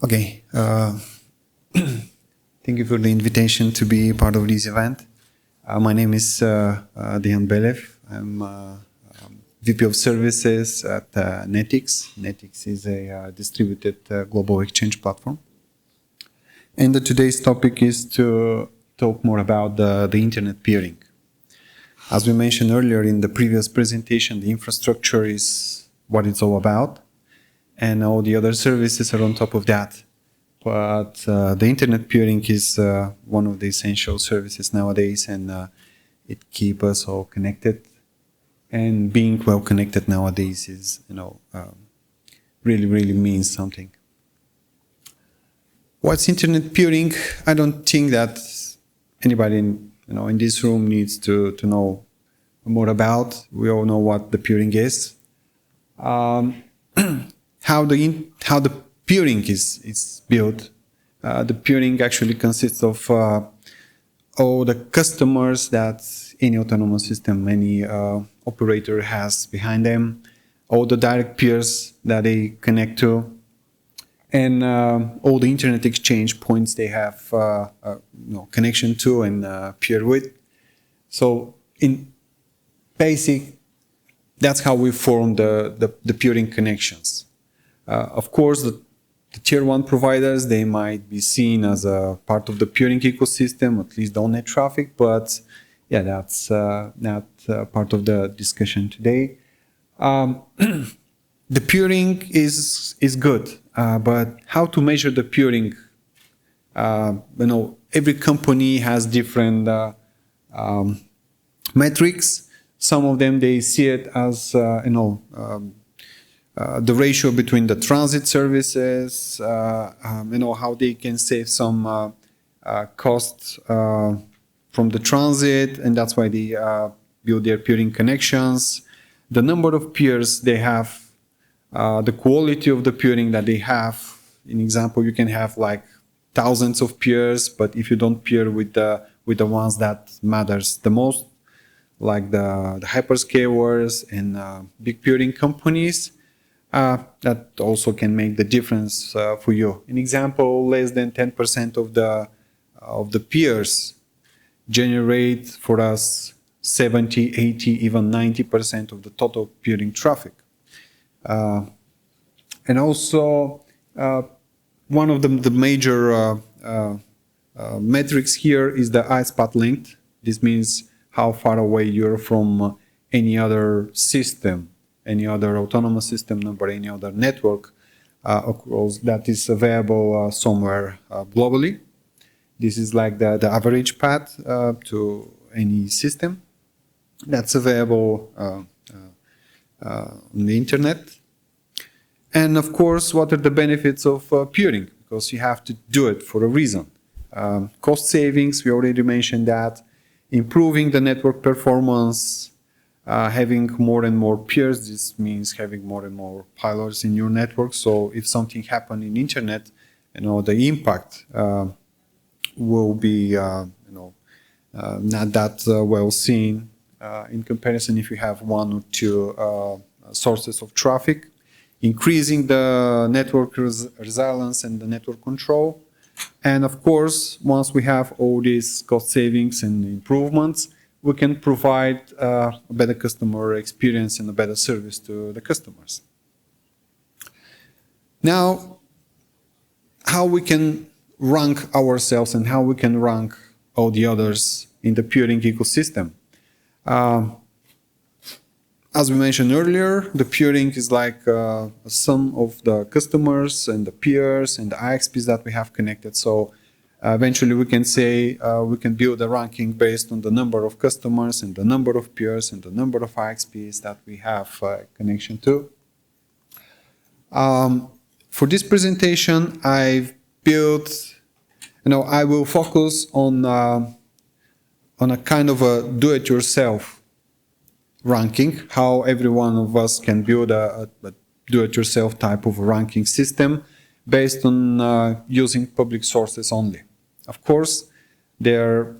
Okay, thank you for the invitation to be part of this event. My name is Belev. I'm VP of Services at Netix. Netix is a distributed global exchange platform. And today's topic is to talk more about the internet peering. As we mentioned earlier in the previous presentation, the infrastructure is what it's all about, and all the other services are on top of that. But the internet peering is one of the essential services nowadays, and it keeps us all connected. And being well connected nowadays is, really means something. What's internet peering? I don't think that anybody in this room needs to know more about. We all know what the peering is. How the peering is built. The peering actually consists of all the customers that any autonomous system, any operator has behind them, all the direct peers that they connect to, and all the internet exchange points they have connection to and peer with. So in basic, that's how we form the peering connections. Of course, the tier 1 providers, they might be seen as a part of the peering ecosystem, at least on net traffic, but yeah, that's not part of the discussion today. The peering is good, but how to measure the peering? Every company has different metrics. Some of them, they see it as the ratio between the transit services, how they can save some costs from the transit, and that's why they build their peering connections. The number of peers they have, the quality of the peering that they have. In example, you can have like thousands of peers, but if you don't peer with the ones that matters the most, like the hyperscalers and big peering companies, that also can make the difference for you. An example, less than 10% of the peers generate for us 70, 80, even 90% of the total peering traffic. And also, one of the major metrics here is the iSpot length. This means how far away you're from any other system, any other autonomous system number, any other network that is available somewhere globally. This is like the average path to any system that's available on the internet. And of course, what are the benefits of peering? Because you have to do it for a reason. Cost savings, we already mentioned that. Improving the network performance, having more and more peers. This means having more and more pilots in your network. So if something happens in internet, the impact will be not that well seen in comparison if you have one or two sources of traffic. Increasing the network resilience and the network control. And of course, once we have all these cost savings and improvements, we can provide a better customer experience and a better service to the customers. Now, how we can rank ourselves and how we can rank all the others in the peering ecosystem. As we mentioned earlier, the peering is like a sum of the customers and the peers and the IXPs that we have connected. So eventually we can say we can build a ranking based on the number of customers and the number of peers and the number of IXPs that we have connection to. For this presentation, I've built, I will focus on a kind of a do-it-yourself ranking, how every one of us can build a do-it-yourself type of ranking system based on using public sources only. Of course, there are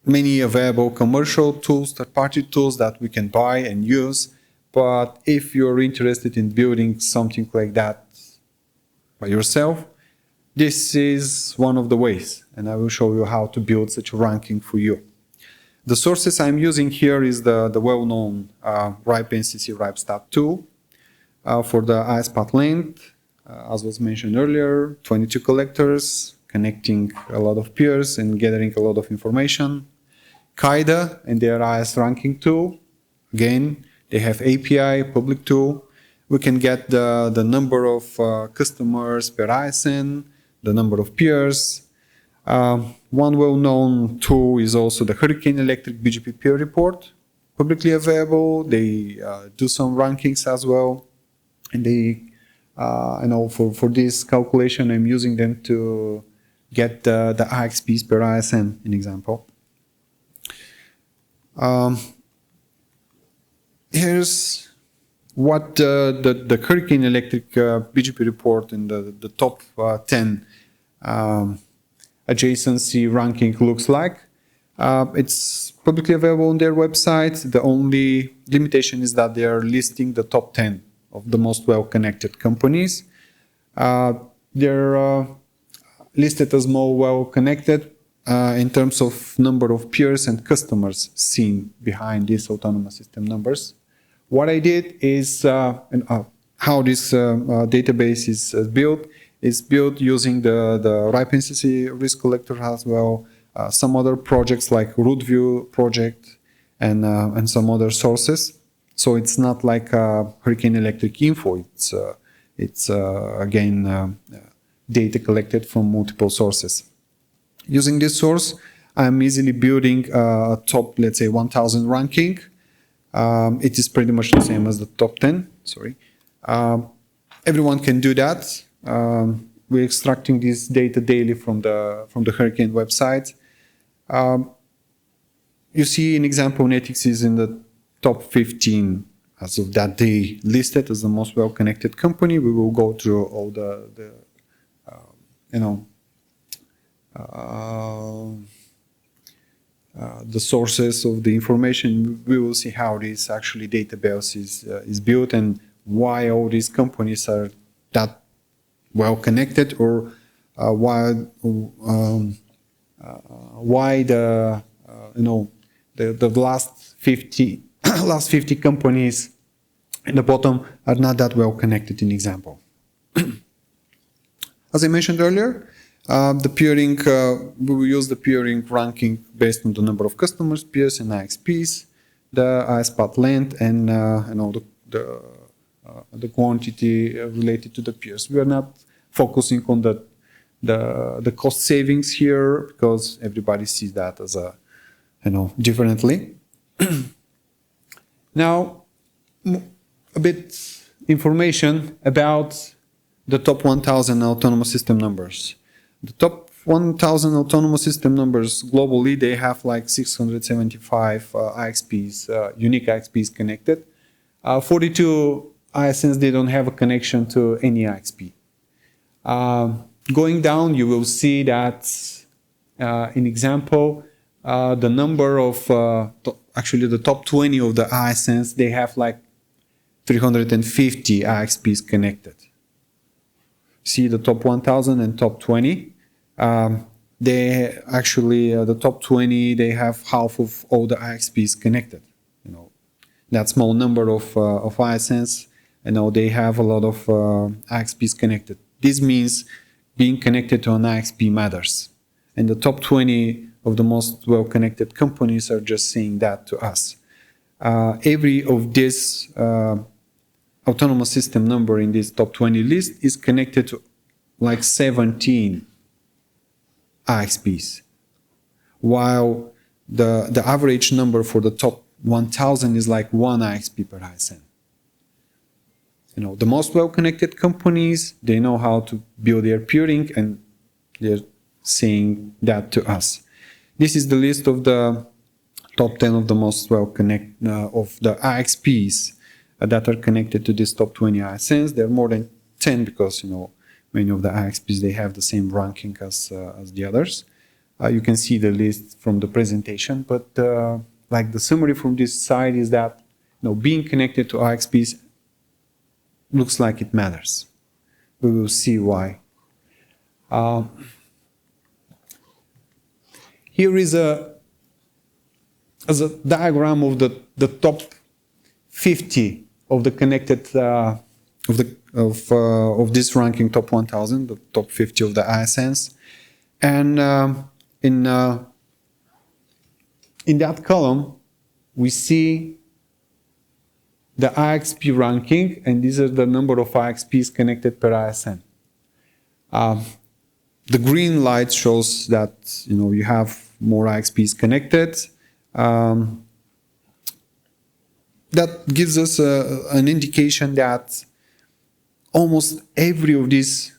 many available commercial tools, third-party tools that we can buy and use, but if you're interested in building something like that by yourself, This is one of the ways, and I will show you how to build such a ranking for you. The sources I'm using here is the well-known RIPE NCC RIPE stat tool for the ISPAT length, as was mentioned earlier, 22 collectors, connecting a lot of peers and gathering a lot of information. KAIDA and their IS ranking tool, again, they have API, public tool. We can get the number of customers per ISN, the number of peers. One well-known tool is also the Hurricane Electric BGP peer report, publicly available. They do some rankings as well, and they, for this calculation, I'm using them to get the IXPs per ISN, an example. Here's what the Hurricane Electric BGP report in the top 10 adjacency ranking looks like. It's publicly available on their website. The only limitation is that they are listing the top 10 of the most well-connected companies. They're listed as more well-connected in terms of number of peers and customers seen behind these autonomous system numbers. What I did is, how this database is built using the RIPE NCC risk collector as well, some other projects like RootView project and some other sources. So it's not like Hurricane Electric info. It's again data collected from multiple sources. Using this source, I'm easily building a top, let's say, 1000 ranking. It is pretty much the same as the top 10. Sorry, everyone can do that. We're extracting this data daily from the Hurricane website. You see an example, Netix is in the top 15 as of that day, listed as the most well-connected company. We will go through all the sources of the information. We will see how this actually database is built and why all these companies are that well connected, or why the last 50 companies in the bottom are not that well connected. In example, as I mentioned earlier, the peering, we will use the peering ranking based on the number of customers, peers, and IXPs, the ISPAT length, and all the quantity related to the peers. We are not focusing on the cost savings here because everybody sees that as differently. Now, a bit information about the top 1000 autonomous system numbers. The top 1000 autonomous system numbers globally, they have like 675 IXPs, unique IXPs connected. 42 ISNs, they don't have a connection to any IXP. Going down, you will see that, in example, the number of, actually the top 20 of the ISNs, they have like 350 IXPs connected. See the top 1000 and top 20. They actually, the top 20, they have half of all the IXPs connected. That small number of ISNs, they have a lot of IXPs connected. This means being connected to an IXP matters. And the top 20 of the most well-connected companies are just saying that to us. Every of this autonomous system number in this top 20 list is connected to like 17 IXPs, while the average number for the top 1000 is like 1 IXP per ISN. The most well-connected companies, they know how to build their peering, and they're saying that to us. This is the list of the top 10 of the most well-connected of the IXPs that are connected to this top 20 ISNs. There are more than 10 because many of the IXPs, they have the same ranking as the others. You can see the list from the presentation, but like the summary from this side is that being connected to IXPs looks like it matters. We will see why. Uh, Here is a diagram of the top 50 of the connected of this ranking top 1000, the top 50 of the ISNs, and in that column we see the IXP ranking, and these are the number of IXPs connected per ISN. The green light shows that you have more IXPs connected. That gives us an indication that almost every of these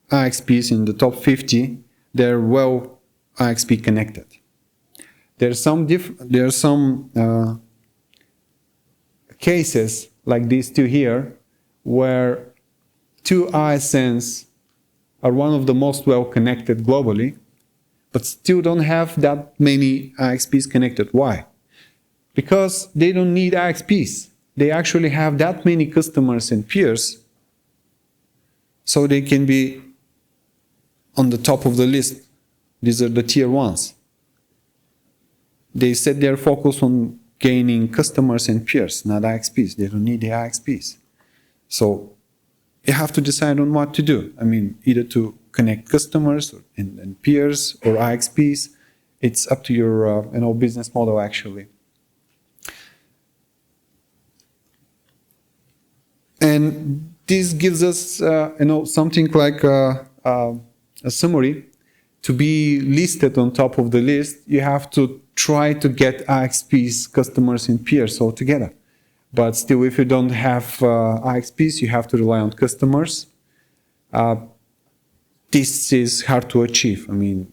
IXPs in the top 50, they're well IXP connected. There are some cases like these two here, where two ISNs are one of the most well connected globally, but still don't have that many IXPs connected. Why? Because they don't need IXPs. They actually have that many customers and peers, so they can be on the top of the list. These are the tier ones. They set their focus on gaining customers and peers, not IXPs. They don't need the IXPs. So you have to decide on what to do. I mean, either to connect customers and peers or IXPs. It's up to your business model, actually. And this gives us something like a summary. To be listed on top of the list, you have to try to get IXPs, customers and peers all together. But still, if you don't have IXPs, you have to rely on customers. This is hard to achieve. I mean,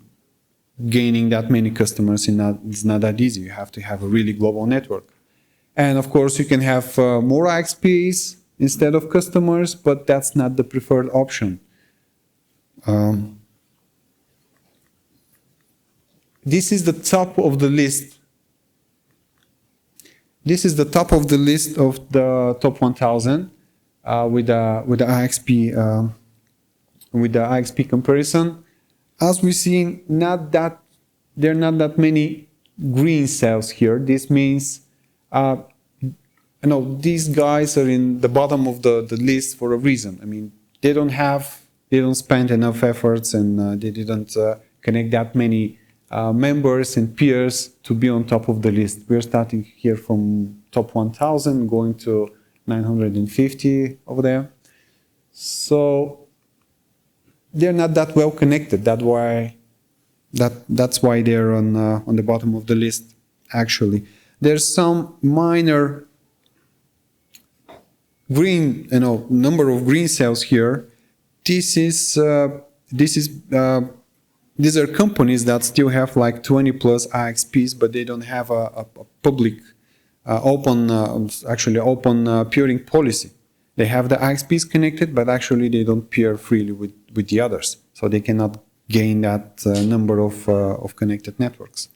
gaining that many customers is not that easy. You have to have a really global network. And of course, you can have more IXPs instead of customers, but that's not the preferred option. This is the top of the list. This is the top of the list of the top 1000 with the IXP comparison. As we see, there are not that many green cells here. This means these guys are in the bottom of the list for a reason. I mean, they don't spend enough efforts, and they didn't connect that many members and peers to be on top of the list. We're starting here from top 1000, going to 950 over there. So they're not that well connected. That's why they're on the bottom of the list. Actually, there's some minor green, number of green cells here. These are companies that still have like 20 plus IXPs, but they don't have a public, open peering policy. They have the IXPs connected, but actually they don't peer freely with the others. So they cannot gain that number of connected networks.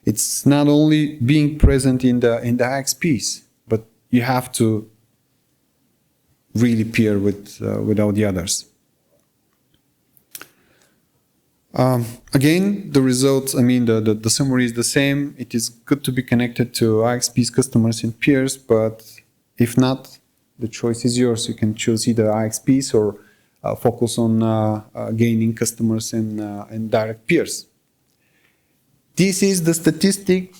It's not only being present in the IXPs, but you have to really peer with all the others. Again, the results, the summary is the same. It is good to be connected to IXPs, customers and peers, but if not, the choice is yours. You can choose either IXPs or focus on gaining customers and direct peers. This is the statistic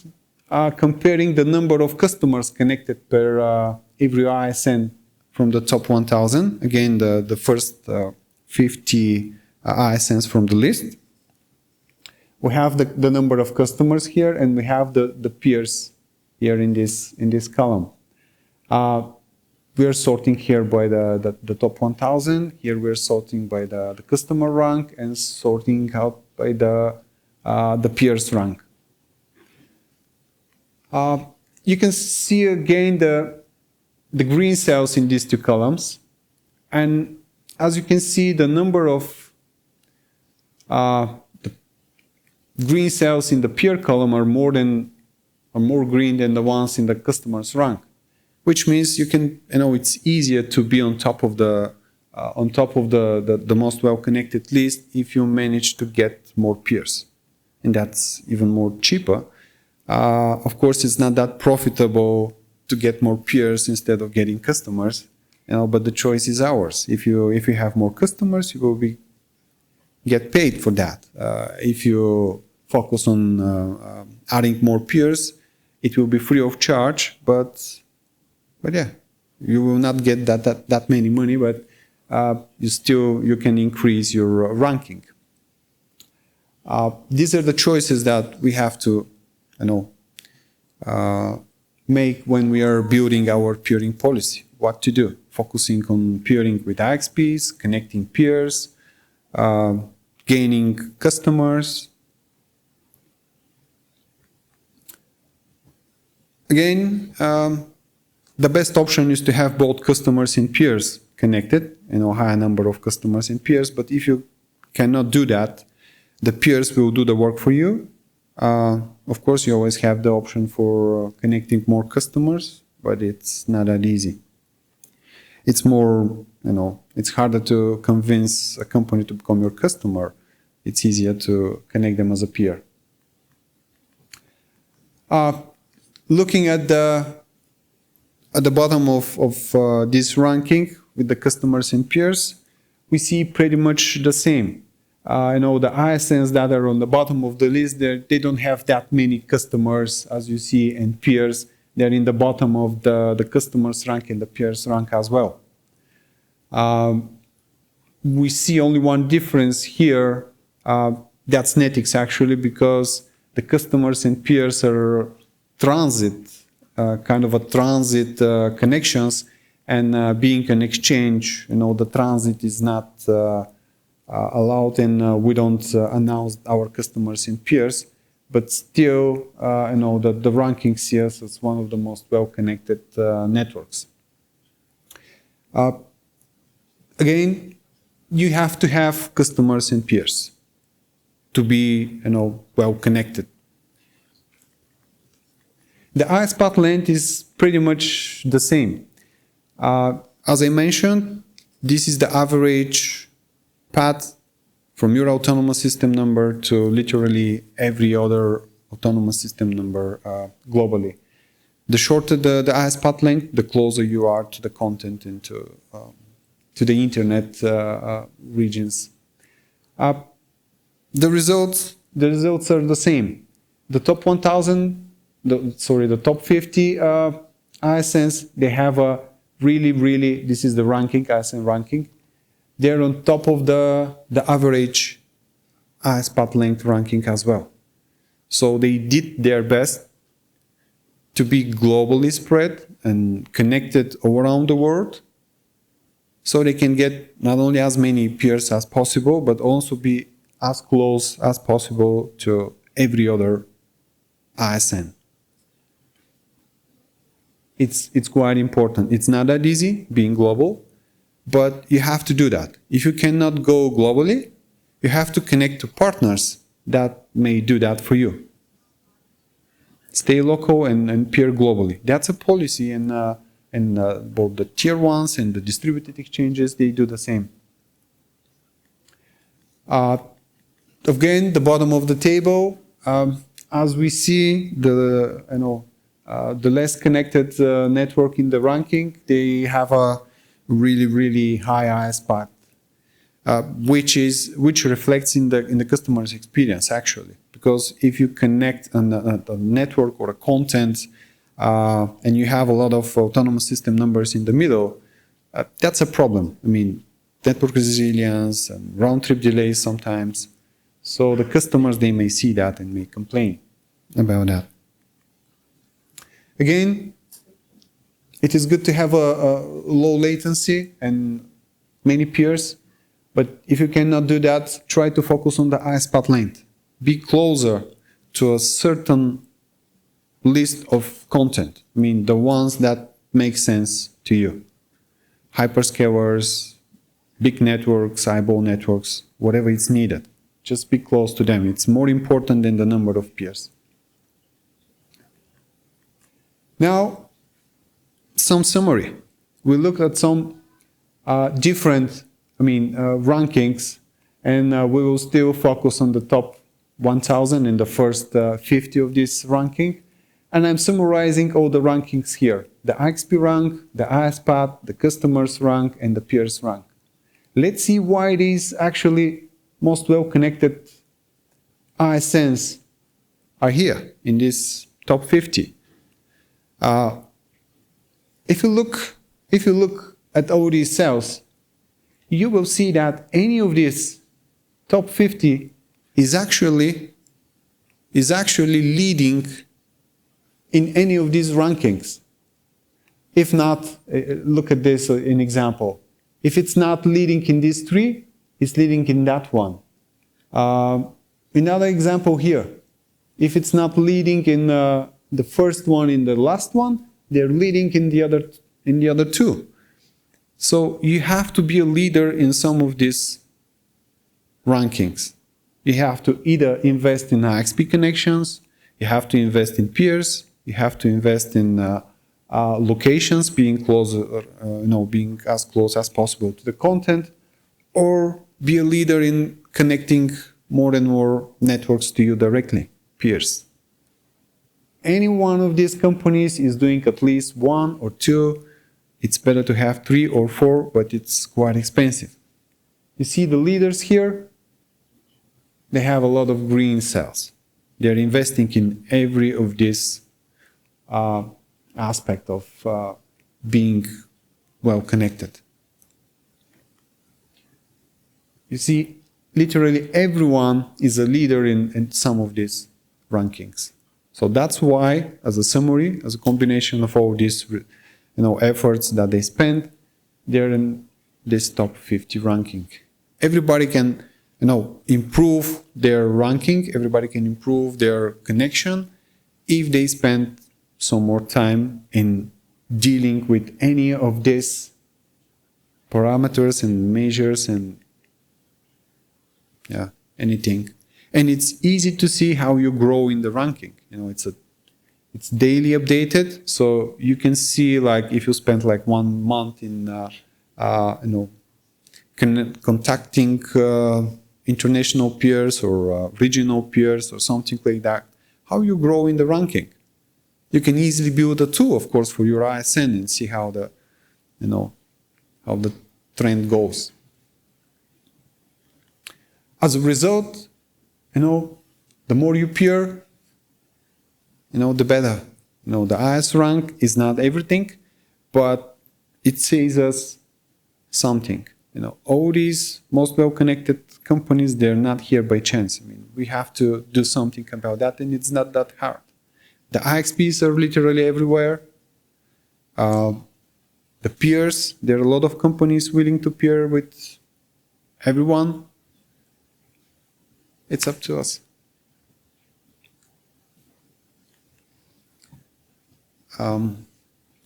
comparing the number of customers connected per every ISN from the top 1000. Again, the first 50 ISNs from the list. We have the number of customers here, and we have the peers here in this column. We are sorting here by the top 1000. Here we are sorting by the customer rank and sorting out by the peers rank. You can see again the green cells in these two columns, and as you can see, the number of green cells in the peer column are more green than the ones in the customer's rank, which means you can, it's easier to be on top of the on top of the most well-connected list if you manage to get more peers. And that's even more cheaper. Of course, it's not that profitable to get more peers instead of getting customers, but the choice is ours. If you have more customers, you will get paid for that. If you focus on adding more peers, it will be free of charge, but yeah, you will not get that many money, but you can increase your ranking. These are the choices that we have to, make when we are building our peering policy. What to do? Focusing on peering with IXPs, connecting peers, gaining customers. Again, the best option is to have both customers and peers connected, higher number of customers and peers. But if you cannot do that, the peers will do the work for you. Of course, you always have the option for connecting more customers, but it's not that easy. It's more, it's harder to convince a company to become your customer. It's easier to connect them as a peer. Looking at the bottom of this ranking with the customers and peers, we see pretty much the same. The ISNs that are on the bottom of the list, they don't have that many customers, as you see, and peers. They're in the bottom of the customers rank and the peers rank as well. We see only one difference here. That's Netix, actually, because the customers and peers are transit, kind of a transit connections, and being an exchange, the transit is not allowed, and we don't announce our customers and peers, but still, the ranking sees as one of the most well-connected networks. Again, you have to have customers and peers to be, well-connected. The IS path length is pretty much the same. As I mentioned, this is the average path from your autonomous system number to literally every other autonomous system number globally. The shorter the IS path length, the closer you are to the content and to the internet regions. The results are the same. The top 1,000, the top 50 ISNs, they have a really, this is the ranking, ISN ranking. They're on top of the average IS path length ranking as well. So they did their best to be globally spread and connected all around the world, so they can get not only as many peers as possible, but also be as close as possible to every other ISN. It's quite important. It's not that easy being global, but you have to do that. If you cannot go globally, you have to connect to partners that may do that for you. Stay local and peer globally. That's a policy, and both the tier ones and the distributed exchanges, they do the same. Again, the bottom of the table, as we see, the less connected network in the ranking, they have a really high IS path, which reflects in the customer's experience, actually. Because if you connect a network or a content and you have a lot of autonomous system numbers in the middle, that's a problem. I mean, network resilience and round-trip delays sometimes. So the customers, they may see that and may complain about that. Again, it is good to have a low latency and many peers, but if you cannot do that, try to focus on the IS path length. Be closer to a certain list of content. I mean, the ones that make sense to you. Hyperscalers, big networks, eyeball networks, whatever is needed. Just be close to them. It's more important than the number of peers. Now, some summary. We look at some different, rankings, and we will still focus on the top 1,000 in the first 50 of this ranking. And I'm summarizing all the rankings here: the IXP rank, the ISPAT, the customers rank, and the peers rank. Let's see why these actually most well-connected ISNs are here in this top 50. If you look at all these cells, you will see that any of these top 50 is actually leading in any of these rankings. If not, look at this an example. If it's not leading in these three, it's leading in that one. Another example here. If it's not leading in the first one, in the last one, they're leading in the other two. So you have to be a leader in some of these rankings. You have to either invest in IXP connections, you have to invest in peers, you have to invest in locations, being closer, being as close as possible to the content, or be a leader in connecting more and more networks to you directly, peers. Any one of these companies is doing at least one or two. It's better to have 3 or 4, but it's quite expensive. You see the leaders here? They have a lot of green cells. They're investing in every of these aspect of being well connected. You see, literally everyone is a leader in some of these rankings. So that's why, as a summary, as a combination of all these efforts that they spend, they're in this top 50 ranking. Everybody can improve their ranking, everybody can improve their connection if they spend some more time in dealing with any of these parameters and measures and anything. And it's easy to see how you grow in the ranking. It's daily updated, so you can see, like, if you spend like 1 month in contacting international peers or regional peers or something like that, how you grow in the ranking. You can easily build a tool, of course, for your ISN and see how the trend goes. As a result, the more you peer, the better. The IS rank is not everything, but it says us something. All these most well-connected companies, they're not here by chance. We have to do something about that, and it's not that hard. The IXPs are literally everywhere. The peers, there are a lot of companies willing to peer with everyone. It's up to us.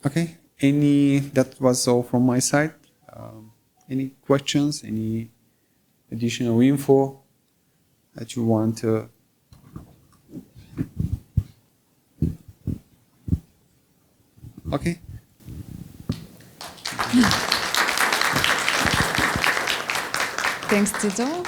Okay, that was all from my side. Any questions, any additional info that you want to? Okay. Thanks, Tito.